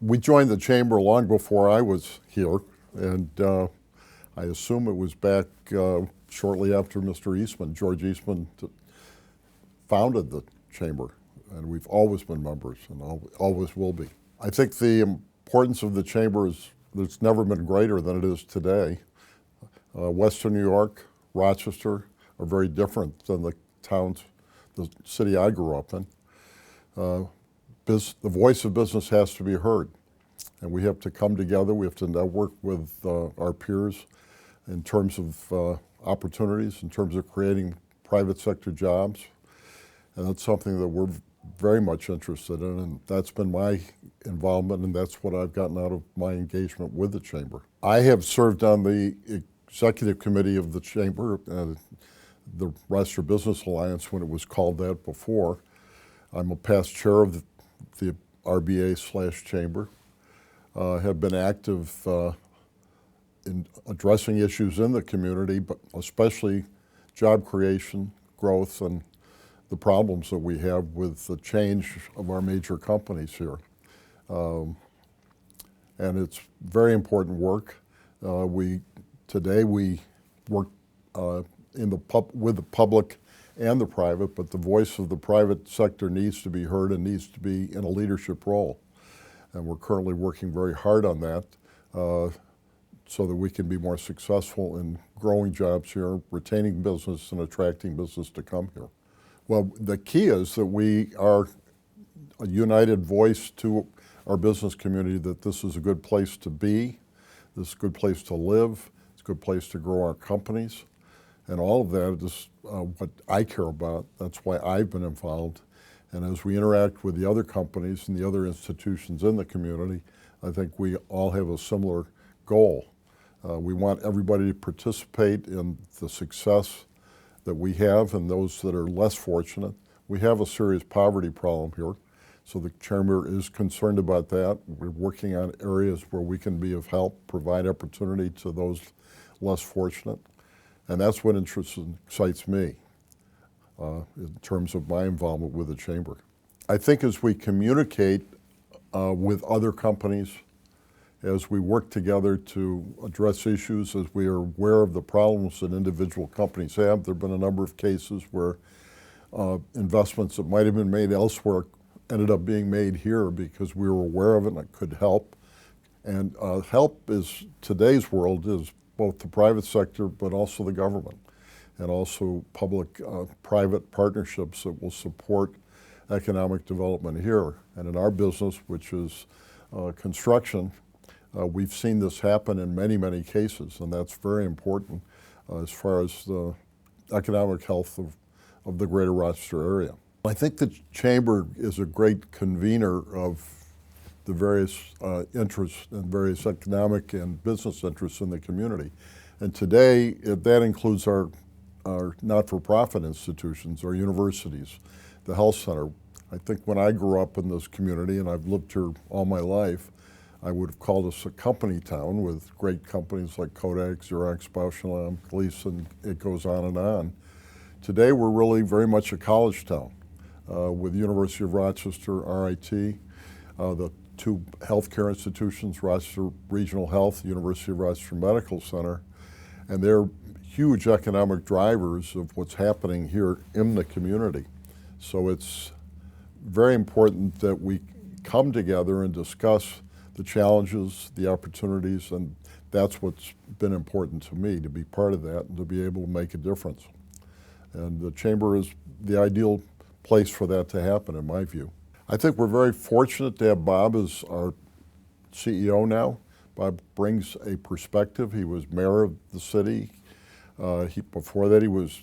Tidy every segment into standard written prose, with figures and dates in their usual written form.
We joined the chamber long before I was here, and I assume it was back shortly after Mr. Eastman, George Eastman, founded the chamber, and we've always been members and always will be. I think the importance of the chamber is, it's never been greater than it is today. Western New York, Rochester are very different than the towns, the city I grew up in. The voice of business has to be heard, and we have to come together. We have to network with our peers in terms of opportunities, in terms of creating private sector jobs, and that's something that we're very much interested in, and that's been my involvement, and that's what I've gotten out of my engagement with the chamber. I have served on the executive committee of the chamber, the Rochester Business Alliance, when it was called that before. I'm a past chair of the RBA/chamber. Have been active in addressing issues in the community, but especially job creation, growth, and the problems that we have with the change of our major companies here. And it's very important work. Today we work with the public and the private, but the voice of the private sector needs to be heard and needs to be in a leadership role. And we're currently working very hard on that so that we can be more successful in growing jobs here, retaining business, and attracting business to come here. Well, the key is that we are a united voice to our business community that this is a good place to be, this is a good place to live, it's a good place to grow our companies. And all of that is what I care about. That's why I've been involved. And as we interact with the other companies and the other institutions in the community, I think we all have a similar goal. We want everybody to participate in the success that we have and those that are less fortunate. We have a serious poverty problem here, so the chamber is concerned about that. We're working on areas where we can be of help, provide opportunity to those less fortunate. And that's what interests and excites me in terms of my involvement with the chamber. I think as we communicate with other companies, as we work together to address issues, as we are aware of the problems that individual companies have, there have been a number of cases where investments that might have been made elsewhere ended up being made here because we were aware of it and it could help. And help is, today's world is both the private sector but also the government, and also public-private partnerships that will support economic development here. And in our business, which is construction, we've seen this happen in many, many cases, and that's very important as far as the economic health of the greater Rochester area. I think the chamber is a great convener of the various interests and various economic and business interests in the community. And today, that includes our not-for-profit institutions, our universities, the health center. I think when I grew up in this community, and I've lived here all my life, I would have called us a company town with great companies like Kodak, Xerox, Bausch & Lomb, Gleason, it goes on and on. Today, we're really very much a college town with University of Rochester, RIT, the two healthcare institutions, Rochester Regional Health, University of Rochester Medical Center, and they're huge economic drivers of what's happening here in the community. So it's very important that we come together and discuss the challenges, the opportunities, and that's what's been important to me, to be part of that and to be able to make a difference. And the chamber is the ideal place for that to happen, in my view. I think we're very fortunate to have Bob as our CEO now. Bob brings a perspective. He was mayor of the city. Before that, he was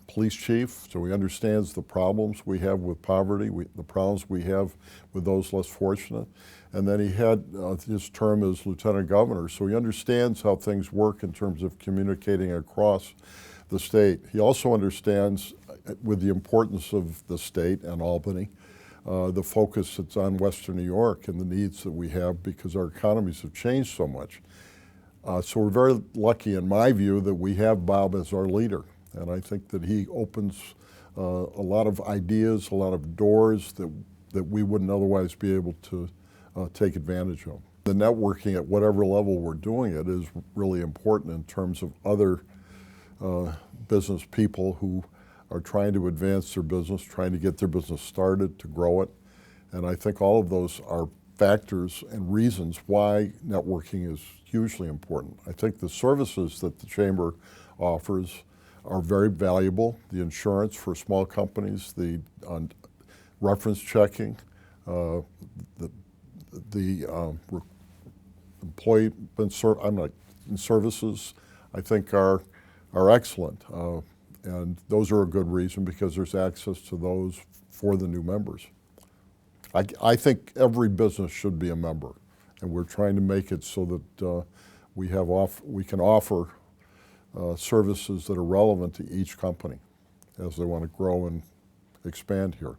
police chief, so he understands the problems we have with poverty, the problems we have with those less fortunate. And then he had his term as lieutenant governor, so he understands how things work in terms of communicating across the state. He also understands, with the importance of the state and Albany, the focus that's on Western New York and the needs that we have because our economies have changed so much. So we're very lucky, in my view, that we have Bob as our leader. And I think that he opens a lot of ideas, a lot of doors that we wouldn't otherwise be able to take advantage of. The networking at whatever level we're doing it is really important in terms of other business people who are trying to advance their business, trying to get their business started, to grow it. And I think all of those are factors and reasons why networking is hugely important. I think the services that the Chamber offers are very valuable. The insurance for small companies, the reference checking, the employment services, I think are excellent. And those are a good reason because there's access to those for the new members. I think every business should be a member, and we're trying to make it so that we can offer services that are relevant to each company as they want to grow and expand here.